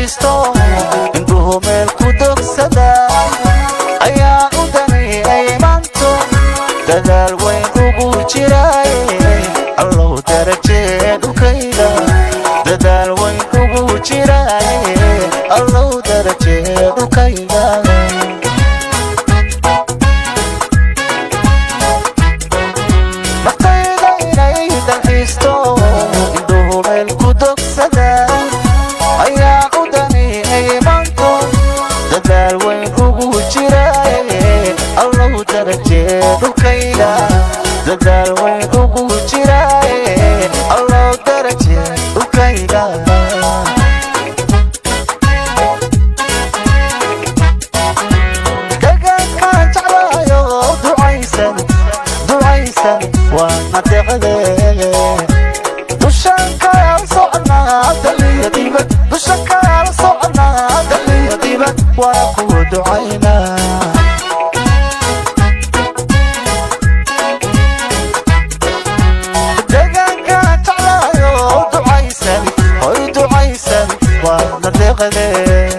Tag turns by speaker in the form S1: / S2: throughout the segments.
S1: dalxiisto indhuhu meel ku dogsada ayaa u daneeyay maanto dadaal weyn ugu jiraaye allow darajee dhulkayga dadaal weyn ugu jiraaye allow darajee dhulkayga naftayda inay dalxiisto indhuhu meel ku dogsada ayaa u daneeyay maanto dadaal weyn ugu jiraaye allow darajee dhulkayga dadaal weyn ugu jiraaye allow darajee dhulkayga deegaankaan jeclaayo ducaysan waana deeqdee dushaan kala soconaa daliya dibad dushaan kala soconaa daliya dibad waana kuwa ducaynaa deegaankaan jeclaayo ducaysan waana deeqdee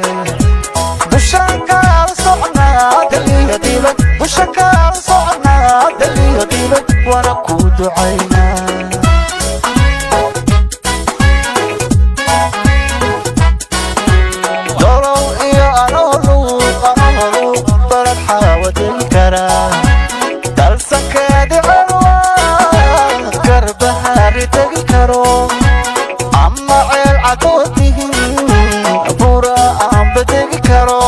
S1: dushaan kala soconaa daliya dibad dushaan kala soconaa daliya dibad waana ku ducaynaa dolow iyo anoolu balad xaawadin karaa dalsankeedi celwa garbahaari tegi karo ama ceel cadoodihin bura aanba tegi karo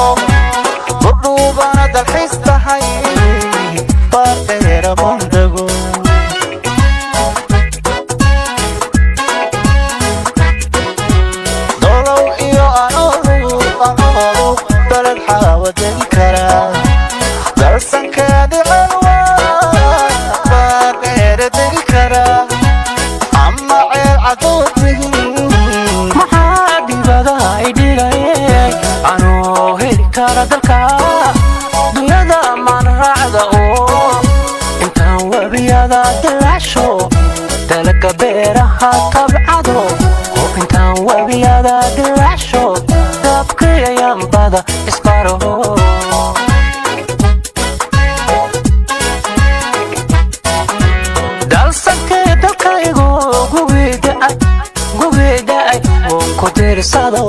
S1: budhuubana dalxiis tahay baardheera mondago dolow iyo anoolu balad xaawadin karaa dalsankeedi celwa baardheera tegi karaa ama ceel cadoodihin
S2: maxaa dhibadaha idhigayay anoo heli kara dalka dunyada maan raacda oo intaan webiyada dilacsho dalaga beeraha tabcado oo intaan webiyada dilacsho dabkayayaan bada isbaro dalsankee dalkaygu gubida'ay woon ku tiirsado